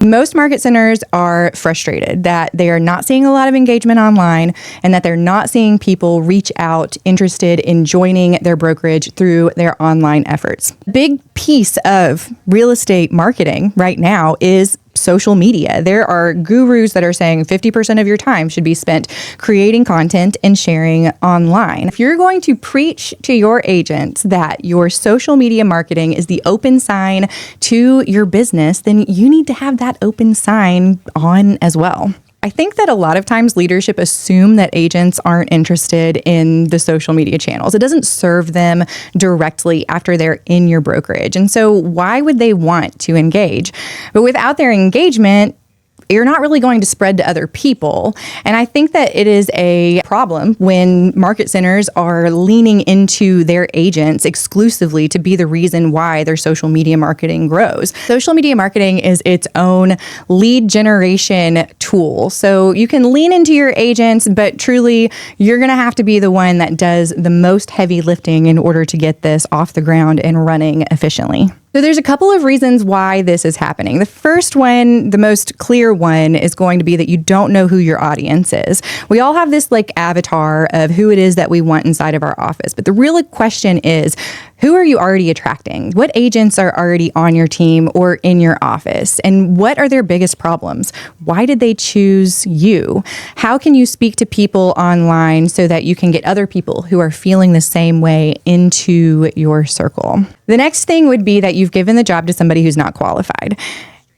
Most market centers are frustrated that they are not seeing a lot of engagement online and that they're not seeing people reach out interested in joining their brokerage through their online efforts. Big piece of real estate marketing right now is social media. There are gurus that are saying 50% of your time should be spent creating content and sharing online. If you're going to preach to your agents that your social media marketing is the open sign to your business, then you need to have that open sign on as well. I think that a lot of times leadership assume that agents aren't interested in the social media channels. It doesn't serve them directly after they're in your brokerage. And so why would they want to engage? But without their engagement, you're not really going to spread to other people. And I think that it is a problem when market centers are leaning into their agents exclusively to be the reason why their social media marketing grows. Social media marketing is its own lead generation tool. So you can lean into your agents, but truly you're going to have to be the one that does the most heavy lifting in order to get this off the ground and running efficiently. So there's a couple of reasons why this is happening. The first one, the most clear one, is going to be that you don't know who your audience is. We all have this avatar of who it is that we want inside of our office. But the real question is, who are you already attracting? What agents are already on your team or in your office? And what are their biggest problems? Why did they choose you? How can you speak to people online so that you can get other people who are feeling the same way into your circle? The next thing would be that you've given the job to somebody who's not qualified.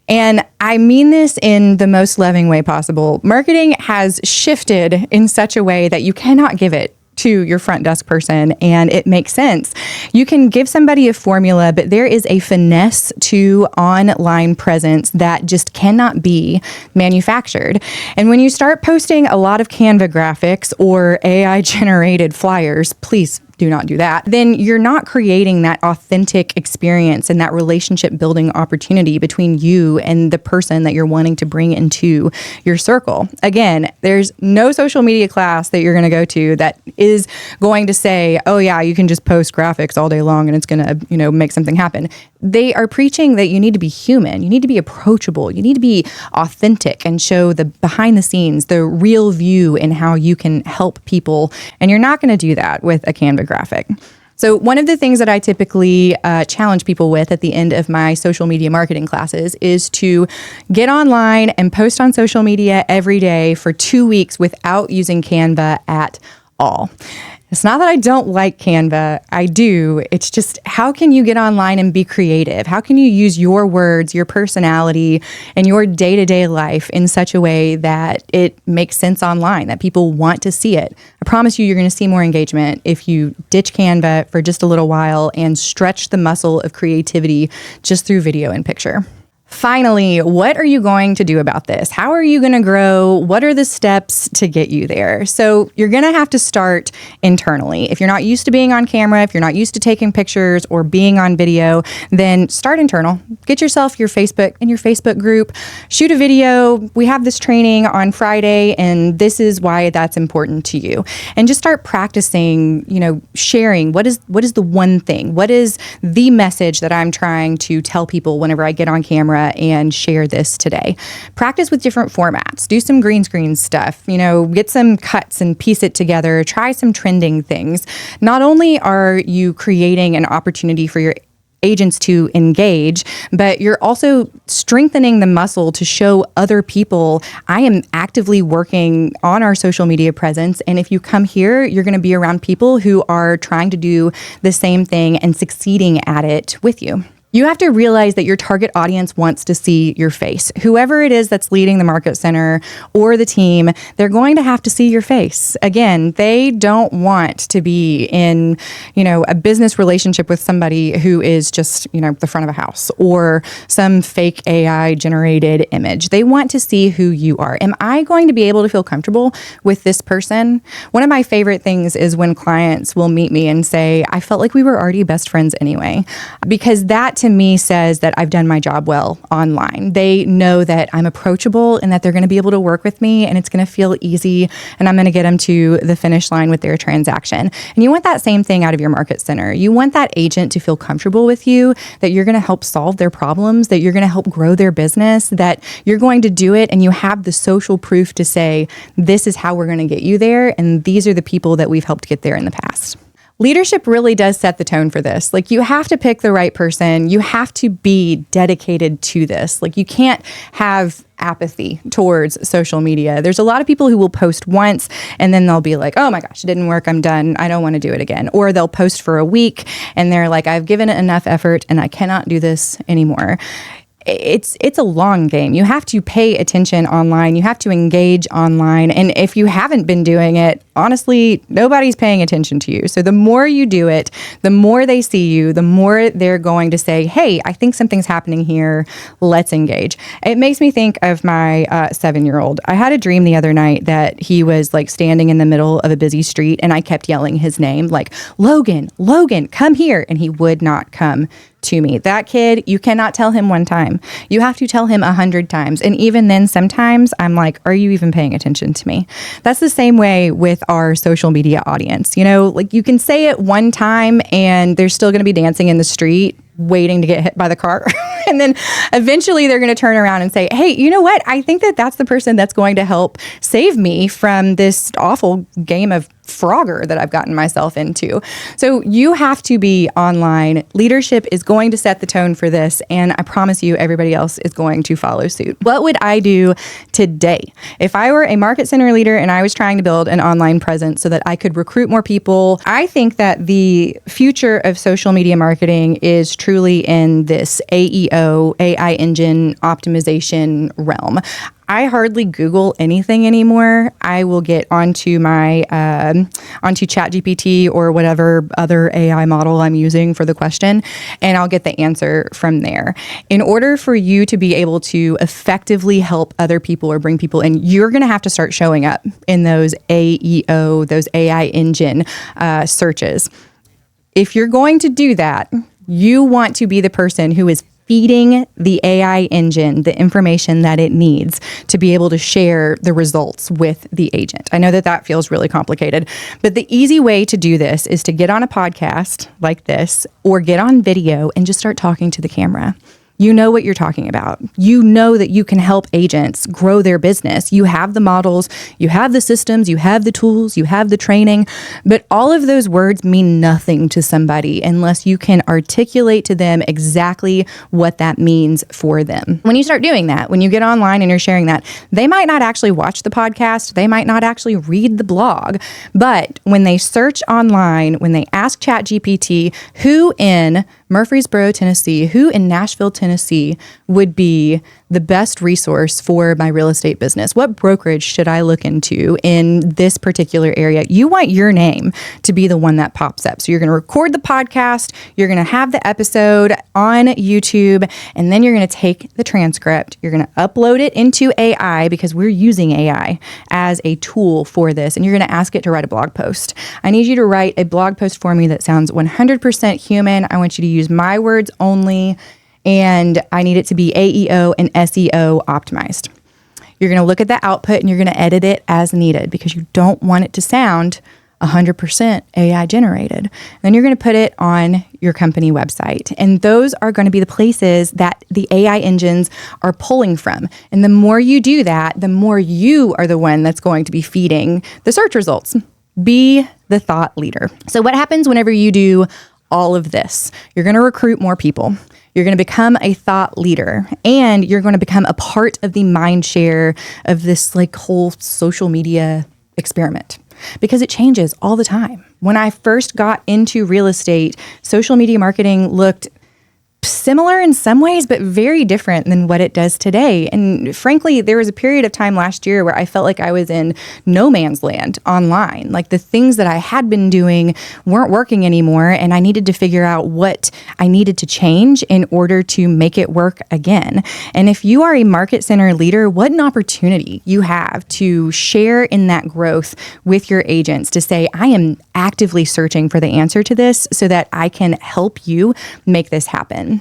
And I mean this in the most loving way possible. Marketing has shifted in such a way that you cannot give it to your front desk person, and it makes sense. You can give somebody a formula, but there is a finesse to online presence that just cannot be manufactured. And when you start posting a lot of Canva graphics or AI generated flyers, please do not do that, then you're not creating that authentic experience and that relationship building opportunity between you and the person that you're wanting to bring into your circle. Again, there's no social media class that you're going to go to that is going to say, oh yeah, you can just post graphics all day long and it's going to, make something happen. They are preaching that you need to be human, you need to be approachable, you need to be authentic and show the behind the scenes, the real view in how you can help people. And you're not going to do that with a Canva graphic. So one of the things that I typically challenge people with at the end of my social media marketing classes is to get online and post on social media every day for 2 weeks without using Canva at all. It's not that I don't like Canva. I do. It's just, how can you get online and be creative? How can you use your words, your personality, and your day-to-day life in such a way that it makes sense online, that people want to see it? I promise you, you're going to see more engagement if you ditch Canva for just a little while and stretch the muscle of creativity just through video and picture. Finally, what are you going to do about this? How are you going to grow? What are the steps to get you there? So you're going to have to start internally. If you're not used to being on camera, if you're not used to taking pictures or being on video, then start internal. Get yourself your Facebook group. Shoot a video. We have this training on Friday, and this is why that's important to you. And just start practicing, sharing. What is the one thing? What is the message that I'm trying to tell people whenever I get on camera and share this today? Practice with different formats. Do some green screen stuff, get some cuts and piece it together. Try some trending things. Not only are you creating an opportunity for your agents to engage, but you're also strengthening the muscle to show other people, I am actively working on our social media presence. And if you come here, you're going to be around people who are trying to do the same thing and succeeding at it with you. You have to realize that your target audience wants to see your face. Whoever it is that's leading the market center or the team, they're going to have to see your face. Again, they don't want to be in, a business relationship with somebody who is just, the front of a house or some fake AI generated image. They want to see who you are. Am I going to be able to feel comfortable with this person? One of my favorite things is when clients will meet me and say, I felt like we were already best friends anyway, because that to me says that I've done my job well online. They know that I'm approachable and that they're going to be able to work with me and it's going to feel easy and I'm going to get them to the finish line with their transaction. And you want that same thing out of your market center. You want that agent to feel comfortable with you, that you're going to help solve their problems, that you're going to help grow their business, that you're going to do it and you have the social proof to say, this is how we're going to get you there. And these are the people that we've helped get there in the past. Leadership really does set the tone for this. Like, you have to pick the right person. You have to be dedicated to this. Like, you can't have apathy towards social media. There's a lot of people who will post once and then they'll be like, oh my gosh, it didn't work. I'm done. I don't want to do it again. Or they'll post for a week and they're like, I've given it enough effort and I cannot do this anymore. It's a long game. You have to pay attention online. You have to engage online. And if you haven't been doing it, honestly, nobody's paying attention to you. So the more you do it, the more they see you, the more they're going to say, hey, I think something's happening here. Let's engage. It makes me think of my 7-year-old. I had a dream the other night that he was like standing in the middle of a busy street and I kept yelling his name like, Logan, Logan, come here. And he would not come to me. That kid, you cannot tell him one time. You have to tell him 100 times. And even then, sometimes I'm like, are you even paying attention to me? That's the same way with our social media audience. You know, like, you can say it one time and they're still going to be dancing in the street waiting to get hit by the car. And then eventually they're going to turn around and say, hey, you know what? I think that that's the person that's going to help save me from this awful game of Frogger that I've gotten myself into. So you have to be online. Leadership is going to set the tone for this. And I promise you, everybody else is going to follow suit. What would I do today if I were a market center leader and I was trying to build an online presence so that I could recruit more people? I think that the future of social media marketing is truly in this AEO, AI engine optimization realm. I hardly Google anything anymore. I will get onto my onto ChatGPT or whatever other AI model I'm using for the question, and I'll get the answer from there. In order for you to be able to effectively help other people or bring people in, you're going to have to start showing up in those AEO, those AI engine searches. If you're going to do that, you want to be the person who is feeding the AI engine the information that it needs to be able to share the results with the agent. I know that that feels really complicated, but the easy way to do this is to get on a podcast like this or get on video and just start talking to the camera. You know what you're talking about. You know that you can help agents grow their business. You have the models, you have the systems, you have the tools, you have the training, but all of those words mean nothing to somebody unless you can articulate to them exactly what that means for them. When you start doing that, when you get online and you're sharing that, they might not actually watch the podcast, they might not actually read the blog, but when they search online, when they ask ChatGPT, who in Murfreesboro, Tennessee, who in Nashville, Tennessee would be the best resource for my real estate business? What brokerage should I look into in this particular area? You want your name to be the one that pops up. So you're going to record the podcast, you're going to have the episode on YouTube, and then you're going to take the transcript, you're going to upload it into AI because we're using AI as a tool for this, and you're going to ask it to write a blog post. I need you to write a blog post for me that sounds 100% human. I want you to use my words only, and I need it to be AEO and SEO optimized. You're going to look at the output and you're going to edit it as needed because you don't want it to sound 100% AI generated. Then you're going to put it on your company website. And those are going to be the places that the AI engines are pulling from. And the more you do that, the more you are the one that's going to be feeding the search results. Be the thought leader. So what happens whenever you do all of this? You're going to recruit more people. You're going to become a thought leader, and you're going to become a part of the mind share of this like whole social media experiment, because it changes all the time. When I first got into real estate, social media marketing looked similar in some ways, but very different than what it does today. And frankly, there was a period of time last year where I felt like I was in no man's land online. Like the things that I had been doing weren't working anymore, and I needed to figure out what I needed to change in order to make it work again. And if you are a market center leader, what an opportunity you have to share in that growth with your agents to say, I am actively searching for the answer to this so that I can help you make this happen.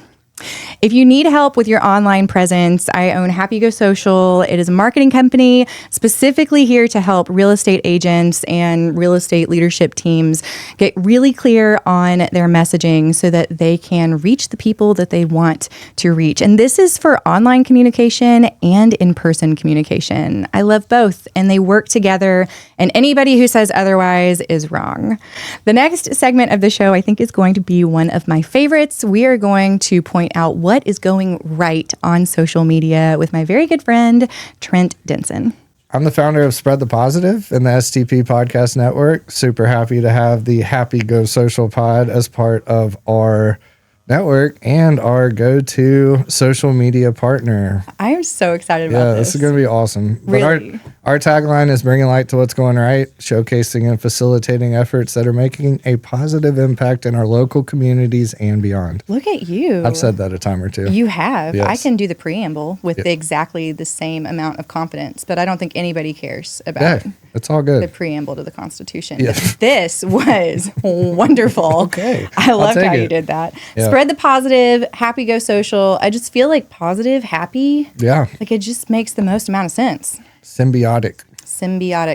If you need help with your online presence, I own Happy Go Social. It is a marketing company specifically here to help real estate agents and real estate leadership teams get really clear on their messaging so that they can reach the people that they want to reach. And this is for online communication and in-person communication. I love both, and they work together, and anybody who says otherwise is wrong. The next segment of the show, I think, is going to be one of my favorites. We are going to point out what is going right on social media with my very good friend, Trent Denson. I'm the founder of Spread the Positive and the STP Podcast Network. Super happy to have the Happy Go Social Pod as part of our network and our go-to social media partner. I am so excited about this. Yeah, this is going to be awesome. Really? But our tagline is bringing light to what's going right, showcasing and facilitating efforts that are making a positive impact in our local communities and beyond. Look at you. I've said that a time or two. You have. Yes. I can do the preamble with exactly the same amount of confidence, but I don't think anybody cares about it's all good. The preamble to the Constitution. Yeah. This was wonderful. Okay. I loved how you did that. Yeah. Spread the positive, Happy Go Social. I just feel like positive, happy. Yeah. Like it just makes the most amount of sense. Symbiotic.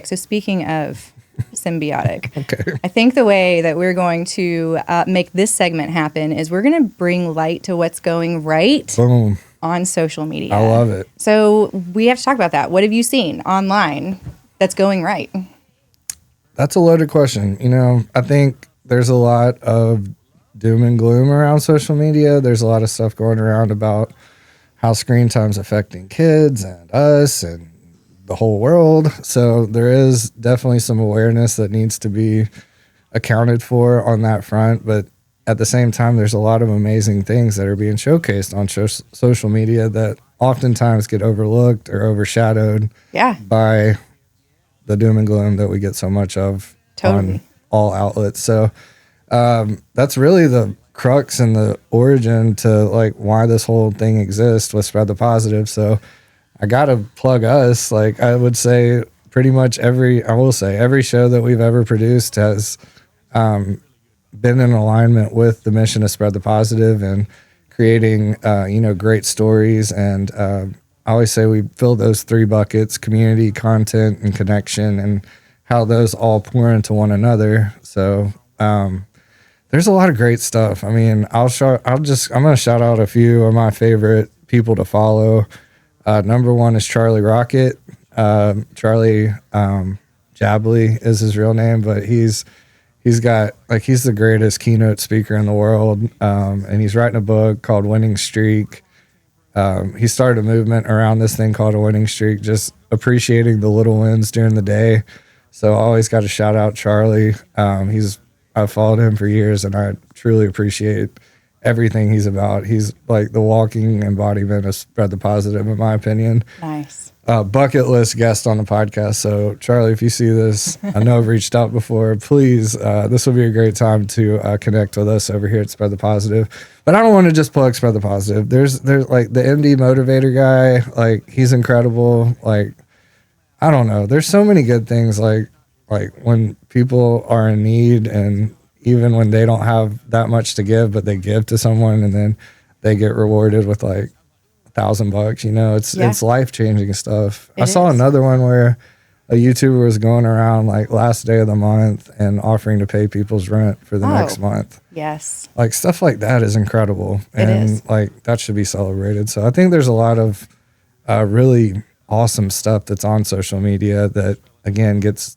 So speaking of symbiotic, okay. I think the way that we're going to make this segment happen is we're going to bring light to what's going right. Boom. On social media. I love it. So we have to talk about that. What have you seen online that's going right? That's a loaded question. You know, I think there's a lot of doom and gloom around social media. There's a lot of stuff going around about how screen time's affecting kids and us and the whole world. So there is definitely some awareness that needs to be accounted for on that front. But at the same time, there's a lot of amazing things that are being showcased on social media that oftentimes get overlooked or overshadowed by the doom and gloom that we get so much of on all outlets. So that's really the crux and the origin to like why this whole thing exists with Spread the Positive. So I got to plug us. Like I would say pretty much every show that we've ever produced has been in alignment with the mission to Spread the Positive and creating, great stories. And I always say we fill those three buckets: community, content, and connection, and how those all pour into one another. So there's a lot of great stuff. I mean, I'm going to shout out a few of my favorite people to follow. Number one is Charlie Rocket. Charlie Jabley is his real name, but he's the greatest keynote speaker in the world. And he's writing a book called Winning Streak. He started a movement around this thing called a winning streak, just appreciating the little wins during the day. So I always got to shout out Charlie. I've followed him for years, and I truly appreciate everything he's about. He's like the walking embodiment of Spread the Positive, in my opinion. Nice. Bucket list guest on the podcast. So Charlie, if you see this, I know I've reached out before. Please, this will be a great time to connect with us over here at Spread the Positive. But I don't want to just plug Spread the Positive. There's like the MD motivator guy. Like he's incredible. Like I don't know. There's so many good things. Like when people are in need, and even when they don't have that much to give, but they give to someone, and then they get rewarded with like $1,000. You know, it's life changing stuff. I saw another one where a YouTuber was going around like last day of the month and offering to pay people's rent for the next month. Yes. Like stuff like that is incredible. And like that should be celebrated. So I think there's a lot of really awesome stuff that's on social media that again gets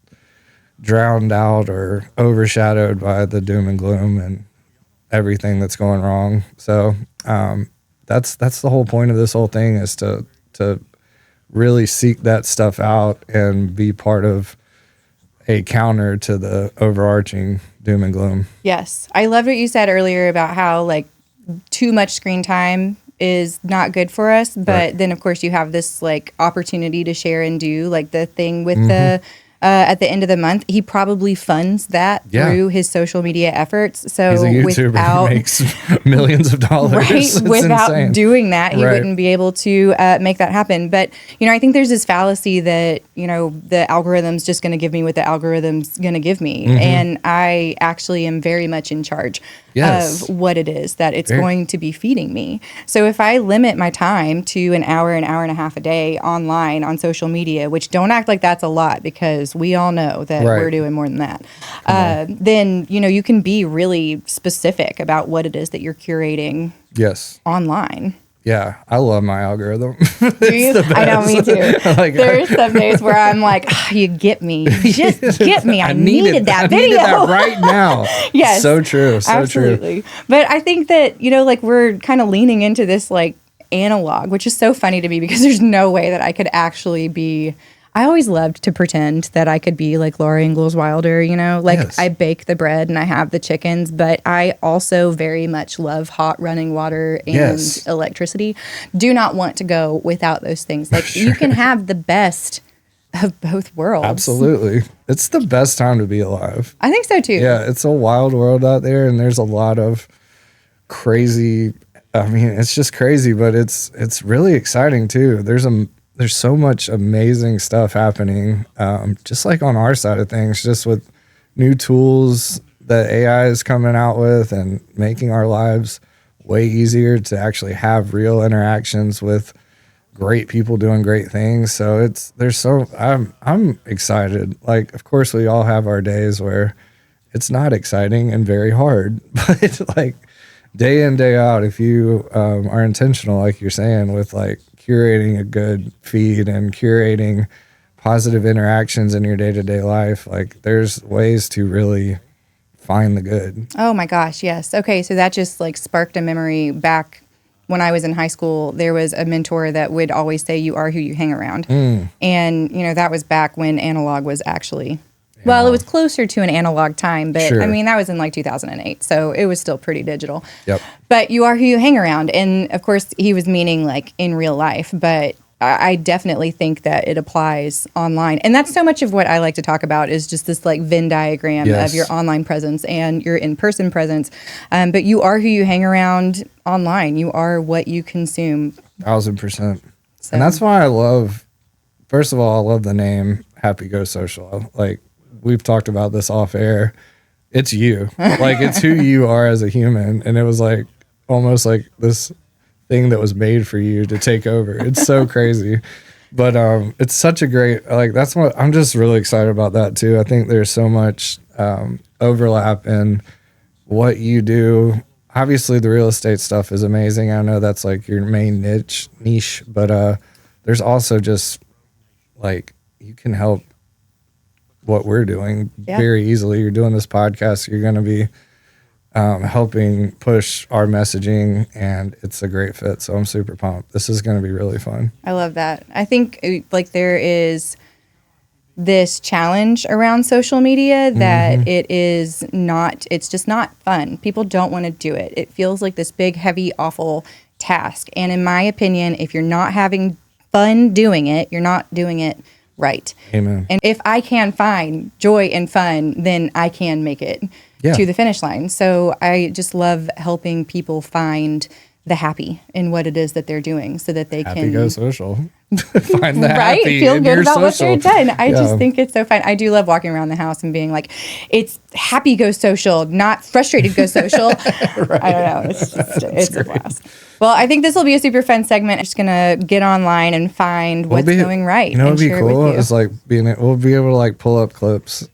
drowned out or overshadowed by the doom and gloom and everything that's going wrong. So that's the whole point of this whole thing, is to really seek that stuff out and be part of a counter to the overarching doom and gloom. Yes. I loved what you said earlier about how like too much screen time is not good for us. But then of course you have this like opportunity to share and do like the thing with the at the end of the month. He probably funds that through his social media efforts. So he's a YouTuber who makes millions of dollars. Right. Without doing that, he wouldn't be able to make that happen. But, you know, I think there's this fallacy that, you know, the algorithm's just going to give me what the algorithm's going to give me. And I actually am very much in charge Yes. of what it is that it's going to be feeding me. So if I limit my time to an hour and a half a day online on social media, which don't act like that's a lot because we all know that we're doing more than that, then, you can be really specific about what it is that you're curating online. Yeah, I love my algorithm. Do you? I know, me too. There's some days where I'm like, you get me. You just get me. I needed that video. I needed that right now. Yes. So true. So absolutely. true. But I think that, we're kind of leaning into this analog, which is so funny to me because there's no way that I could actually be. I always loved to pretend that I could be like Laura Ingalls Wilder, I bake the bread and I have the chickens, but I also very much love hot running water and electricity. Do not want to go without those things. You can have the best of both worlds. Absolutely. It's the best time to be alive. I think so too. Yeah, it's a wild world out there and there's a lot of crazy, it's just crazy, but it's really exciting too. There's so much amazing stuff happening, just like on our side of things, just with new tools that AI is coming out with and making our lives way easier to actually have real interactions with great people doing great things. So I'm excited. Of course we all have our days where it's not exciting and very hard, but day in, day out, if you are intentional, like you're saying, with curating a good feed and curating positive interactions in your day-to-day life, there's ways to really find the good. Oh my gosh, yes. Okay, so that just sparked a memory back when I was in high school. There was a mentor that would always say, you are who you hang around. And, that was back when analog was actually... Well, it was closer to an analog time, but that was in 2008, so it was still pretty digital. Yep. But you are who you hang around, and of course he was meaning in real life, but I definitely think that it applies online. And that's so much of what I like to talk about is just this Venn diagram of your online presence and your in-person presence. But you are who you hang around online. You are what you consume. 1000%. So. And that's why first of all, I love the name Happy Go Social. We've talked about this off air. It's you. It's who you are as a human. And it was almost this thing that was made for you to take over. It's so crazy. But it's such a great, that's what I'm just really excited about that too. I think there's so much overlap in what you do. Obviously the real estate stuff is amazing. I know that's your main niche, but there's also just you can help what we're doing very easily. You're doing this podcast, you're going to be helping push our messaging, and it's a great fit. So I'm super pumped. This is going to be really fun. I love that. I think there is this challenge around social media that it's just not fun. People don't want to do it. It feels like this big, heavy, awful task. And in my opinion, if you're not having fun doing it, you're not doing it right. Amen. And if I can find joy and fun, then I can make it to the finish line. So I just love helping people find the happy in what it is that they're doing so that they can go social. Find the happy feel in good your about social. what they're done. I just think it's so fun. I do love walking around the house and being it's happy go social, not frustrated go social. Right. I don't know. It's a blast. Well, I think this will be a super fun segment. I'm just gonna get online and find what's going right. What'd be cool is we'll be able to pull up clips.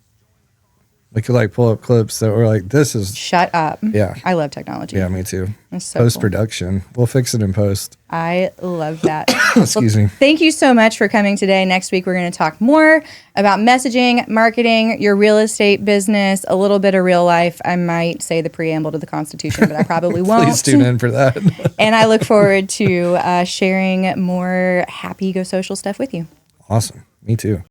We could pull up clips that were this is... Shut up. Yeah. I love technology. Yeah, me too. That's so Post-production. Cool. We'll fix it in post. I love that. Excuse me. Thank you so much for coming today. Next week, we're going to talk more about messaging, marketing, your real estate business, a little bit of real life. I might say the preamble to the Constitution, but I probably won't. Please tune in for that. And I look forward to sharing more happy Go Social stuff with you. Awesome. Me too.